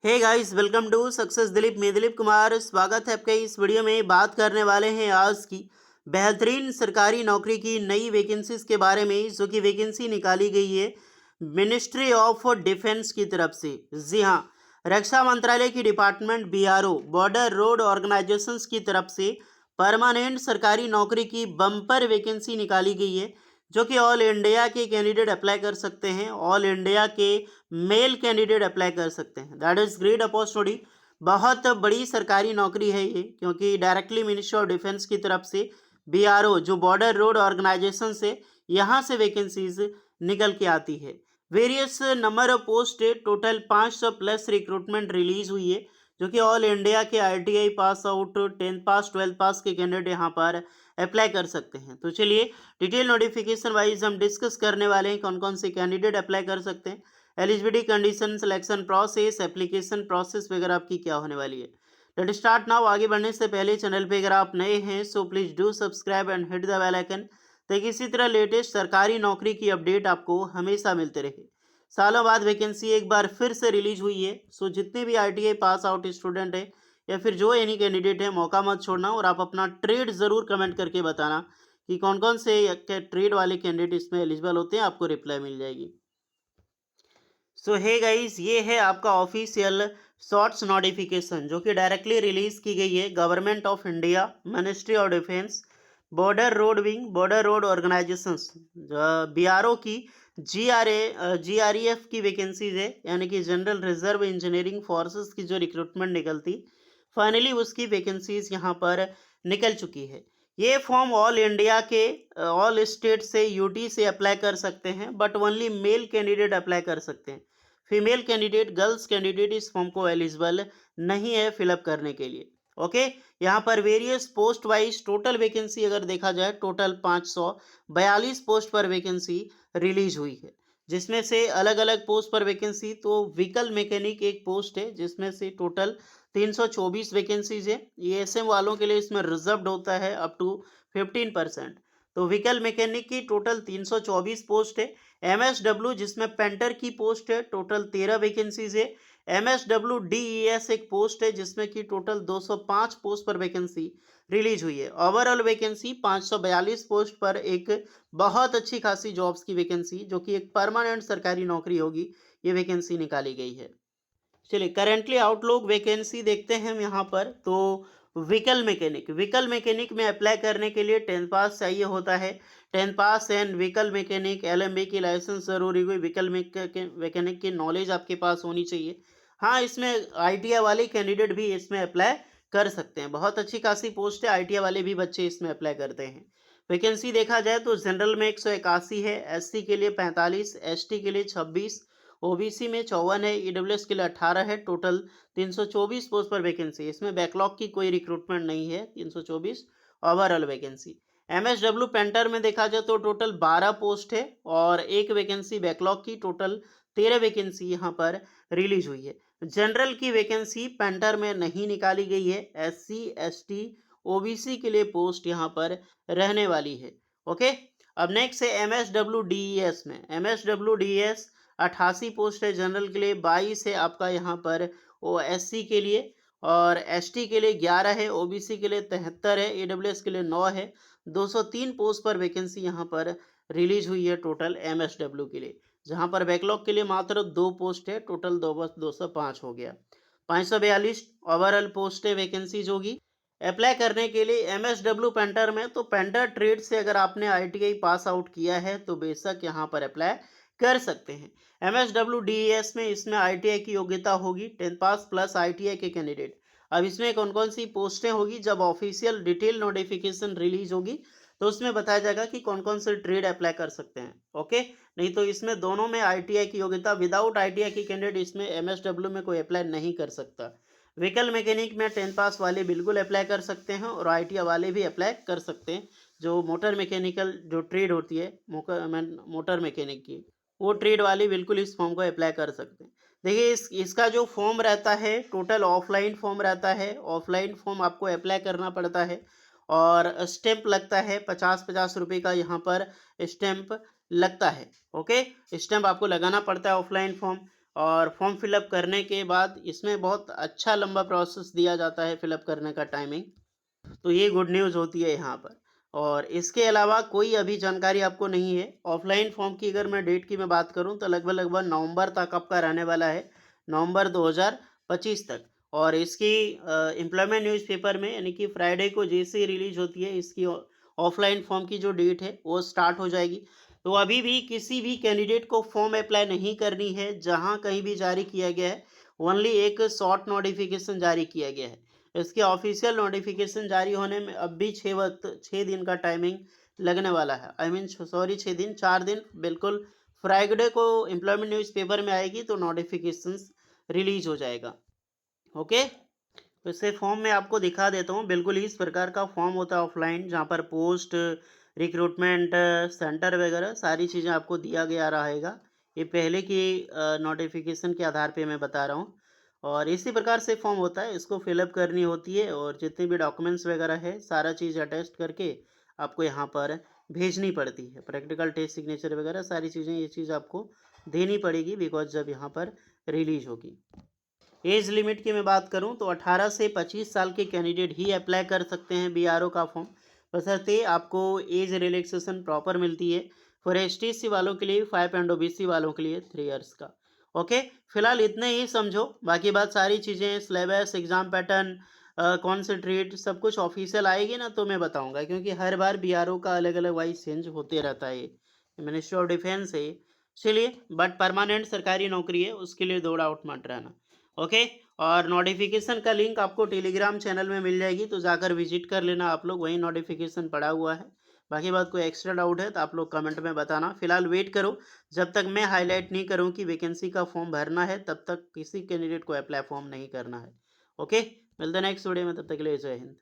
Hey guys, welcome to success Dilip. मैं दिलीप कुमार, स्वागत है आपका। इस वीडियो में बात करने वाले हैं आज की बेहतरीन सरकारी नौकरी की नई वैकेंसीज के बारे में, जो कि वैकेंसी निकाली गई है मिनिस्ट्री ऑफ डिफेंस की तरफ से। जी हाँ, रक्षा मंत्रालय की department BRO border road organisations की तरफ से परमानेंट सरकारी नौकरी की बम्पर वैकेंसी निकाली गई है, जो कि ऑल इंडिया के कैंडिडेट अप्लाई कर सकते हैं। ऑल इंडिया के मेल कैंडिडेट अप्लाई कर सकते हैं। That is great opportunity. बहुत बड़ी सरकारी नौकरी है ये, क्योंकि डायरेक्टली मिनिस्ट्री ऑफ डिफेंस की तरफ से बीआरओ जो बॉर्डर रोड ऑर्गेनाइजेशन से यहाँ से वैकेंसीज निकल के आती है। वेरियस नंबर ऑफ पोस्ट है, टोटल 500 प्लस रिक्रूटमेंट रिलीज हुई है, जो कि ऑल इंडिया के आईटीआई पास आउट, 10th पास, 12th पास के कैंडिडेट यहाँ पर अप्लाई कर सकते हैं। तो चलिए डिटेल नोटिफिकेशन वाइज हम डिस्कस करने वाले हैं कौन कौन से कैंडिडेट अप्लाई कर सकते हैं, eligibility condition, selection process, application process वगैरह आपकी क्या होने वाली है। Let start now. आगे बढ़ने से पहले चैनल पे अगर आप नए हैं so please do subscribe and hit the bell icon, ताकि इसी तरह लेटेस्ट सरकारी नौकरी की अपडेट आपको हमेशा मिलते रहे। सालों बाद वैकेंसी एक बार फिर से रिलीज हुई है। सो जितने भी आईटीआई पास आउट स्टूडेंट है या फिर जो एनी कैंडिडेट है, मौका मत छोड़ना और आप अपना ट्रेड ज़रूर कमेंट करके बताना कि कौन कौन से ट्रेड वाले कैंडिडेट इसमें एलिजिबल होते हैं। आपको रिप्लाई मिल जाएगी। सो हे गाइस, ये है आपका ऑफिशियल शॉर्ट्स नोटिफिकेशन, जो कि डायरेक्टली रिलीज की गई है government of India, ministry of defence, border road wing, border road organisations, BRO की जीआरईएफ की वैकेंसीज है, यानी कि जनरल रिजर्व इंजीनियरिंग फोर्सेस की जो रिक्रूटमेंट निकलती, फाइनली उसकी वैकेंसीज यहाँ पर निकल चुकी है। ये फॉर्म ऑल इंडिया के ऑल स्टेट से यूटी से अप्लाई कर सकते हैं, but only male candidate apply कर सकते हैं। फीमेल कैंडिडेट, गर्ल्स कैंडिडेट इस फॉर्म को एलिजिबल नहीं है फिलअप करने के लिए। ओके, यहाँ पर various post wise total vacancy अगर देखा जाए, टोटल 542 पोस्ट पर वैकेंसी रिलीज हुई है, जिसमें से अलग अलग पोस्ट पर वैकेंसी तो व्हीकल मैकेनिक एक पोस्ट है, जिसमें से टोटल 324 वैकेंसीज है। ये एसएम वालों के लिए इसमें रिजर्व्ड होता है अप टू 15%। तो व्हीकल मैकेनिक की टोटल 324 पोस्ट है। एमएसडब्ल्यू जिसमें पेंटर की पोस्ट है, टोटल 13 वैकेंसीज है। एमएसडब्ल्यू डीईएस एक पोस्ट है, जिसमें कि टोटल 205 पोस्ट पर वैकेंसी रिलीज हुई है। ओवरऑल वैकेंसी 542 पोस्ट पर एक बहुत अच्छी खासी जॉब्स की वैकेंसी, जो कि एक परमानेंट सरकारी नौकरी होगी, ये वैकेंसी निकाली गई है। चलिए करेंटली आउटलुक वैकेंसी देखते हैं हम यहाँ पर। तो व्हीकल मैकेनिक में अप्लाई करने के लिए 10th पास चाहिए होता है। 10th pass and vehicle mechanic LMB की लाइसेंस जरूरी हुई। व्हीकल मैकेनिक की नॉलेज आपके पास होनी चाहिए। हाँ, इसमें आईटीआई वाले कैंडिडेट भी इसमें अप्लाई कर सकते हैं। बहुत अच्छी खासी पोस्ट है, आईटीआई वाले भी बच्चे इसमें अप्लाई करते हैं। वैकेंसी देखा जाए तो जनरल में 181 है, एससी के लिए 45, एसटी के लिए 26, ओबीसी में 54 है, ईडब्ल्यूएस के लिए 18 है। टोटल 324 पोस्ट पर वैकेंसी। इसमें बैकलॉग की कोई रिक्रूटमेंट नहीं है। 324 ओवरऑल वैकेंसी। एमएसडब्ल्यू पेंटर में देखा जाए तो टोटल 12 पोस्ट है और एक वैकेंसी बैकलॉग की, टोटल 13 वैकेंसी यहाँ पर रिलीज हुई है। जनरल की वैकेंसी पेंटर में नहीं निकाली गई है। एससी, एसटी, ओबीसी के लिए पोस्ट यहाँ पर रहने वाली है। ओके, अब नेक्स्ट है एमएसडब्ल्यू डीईएस में। एमएसडब्ल्यू डीईएस 88 पोस्ट है, जनरल के लिए 22 है आपका यहाँ पर, वो एससी के लिए, और एसटी के लिए 11 है, ओबीसी के लिए 73 है, ईडब्ल्यूएस के लिए 9 है। 203 पोस्ट पर वैकेंसी यहाँ पर रिलीज हुई है टोटल एमएसडब्ल्यू के लिए, जहाँ पर बैकलॉग के लिए मात्र 2 पोस्ट है। टोटल 205 हो गया। 542 ओवरऑल पोस्ट है, वैकेंसीज होगी। अप्लाई करने के लिए एमएसडब्ल्यू पेंटर में, तो पेंटर ट्रेड से अगर आपने आईटीआई पास आउट किया है तो बेशक यहाँ पर अप्लाई कर सकते हैं। एमएसडब्ल्यू डीईएस में इसमें आईटीआई की योग्यता होगी, 10th पास प्लस आईटीआई के कैंडिडेट। अब इसमें कौन कौन सी पोस्टें होगी, जब ऑफिशियल डिटेल नोटिफिकेशन रिलीज होगी तो उसमें बताया जाएगा कि कौन कौन से ट्रेड अप्लाई कर सकते हैं। ओके, नहीं तो इसमें दोनों में आईटीआई की योग्यता, विदाउट आईटीआई की कैंडिडेट इसमें एमएसडब्ल्यू में कोई अप्लाई नहीं कर सकता। व्हीकल मैकेनिक में 10th पास वाले बिल्कुल अप्लाई कर सकते हैं और आईटीआई वाले भी अप्लाई कर सकते हैं। जो मोटर मैकेनिकल जो ट्रेड होती है मोटर मैकेनिक की, वो ट्रेड वाले बिल्कुल इस फॉर्म को अप्लाई कर सकते हैं। देखिए इसका जो फॉर्म रहता है टोटल ऑफलाइन फॉर्म रहता है। ऑफलाइन फॉर्म आपको अप्लाई करना पड़ता है और स्टैंप लगता है 50-50 रुपये का, यहाँ पर स्टैंप लगता है। ओके, स्टैंप आपको लगाना पड़ता है ऑफलाइन फॉर्म। और फॉर्म फिलअप करने के बाद इसमें बहुत अच्छा लंबा प्रोसेस दिया जाता है फिलअप करने का टाइमिंग। तो ये गुड न्यूज़ होती है यहाँ पर। और इसके अलावा कोई अभी जानकारी आपको नहीं है। ऑफ़लाइन फ़ॉर्म की अगर मैं डेट की मैं बात करूँ तो लगभग-लगभग नवंबर तक आपका रहने वाला है, नवंबर 2025 तक। और इसकी एम्प्लॉयमेंट न्यूज़पेपर में यानी कि फ्राइडे को जैसे ही रिलीज़ होती है इसकी ऑफ़लाइन फ़ॉर्म की जो डेट है वो स्टार्ट हो जाएगी। तो अभी भी किसी भी कैंडिडेट को फ़ॉर्म अप्लाई नहीं करनी है, जहाँ कहीं भी जारी किया गया है, ओनली एक शॉर्ट नोटिफ़िकेशन जारी किया गया है। इसके ऑफिशियल नोटिफिकेशन जारी होने में अब भी 6 दिन का टाइमिंग लगने वाला है। आई मीन सॉरी 6 दिन, 4 दिन बिल्कुल। फ्राइडे को एम्प्लॉयमेंट न्यूज़पेपर में आएगी तो नोटिफिकेशंस रिलीज हो जाएगा। ओके, तो इसे फॉर्म में आपको दिखा देता हूँ। बिल्कुल इस प्रकार का फॉर्म होता है ऑफलाइन, जहाँ पर पोस्ट, रिक्रूटमेंट सेंटर वगैरह सारी चीज़ें आपको दिया गया रहेगा। ये पहले की नोटिफिकेशन के आधार पे मैं बता रहा हूँ। और इसी प्रकार से फॉर्म होता है, इसको फिलअप करनी होती है और जितने भी डॉक्यूमेंट्स वगैरह है सारा चीज़ अटेस्ट करके आपको यहाँ पर भेजनी पड़ती है। प्रैक्टिकल टेस्ट, सिग्नेचर वगैरह सारी चीज़ें, ये चीज़ आपको देनी पड़ेगी बिकॉज जब यहाँ पर रिलीज होगी। एज लिमिट की मैं बात करूं तो 18 से 25 साल के कैंडिडेट ही अप्लाई कर सकते हैं बीआरओ का फॉर्म, बशर्ते आपको एज रिलैक्सेशन प्रॉपर मिलती है। फॉर एसटीसी वालों के लिए 5 एंड ओबीसी वालों के लिए 3 इयर्स का। ओके, फिलहाल इतने ही समझो, बाकी बात सारी चीज़ें सिलेबस, एग्जाम पैटर्न, कौन से ट्रेड, सब कुछ ऑफिशियल आएगी ना तो मैं बताऊंगा, क्योंकि हर बार बीआरओ का अलग अलग वाइज चेंज होते रहता है। मिनिस्ट्री ऑफ डिफेंस है ये। चलिए, बट परमानेंट सरकारी नौकरी है, उसके लिए दो डाउट मत रहना। ओके, और नोटिफिकेशन का लिंक आपको टेलीग्राम चैनल में मिल जाएगी, तो जाकर विजिट कर लेना आप लोग, वहीं नोटिफिकेशन पड़ा हुआ है। बाकी बात कोई एक्स्ट्रा डाउट है तो आप लोग कमेंट में बताना। फिलहाल वेट करो, जब तक मैं हाईलाइट नहीं करूं कि वैकेंसी का फॉर्म भरना है तब तक किसी कैंडिडेट को अप्लाई फॉर्म नहीं करना है। ओके, मिलते हैं नेक्स्ट वीडियो में, तब तक के लिए जय हिंद।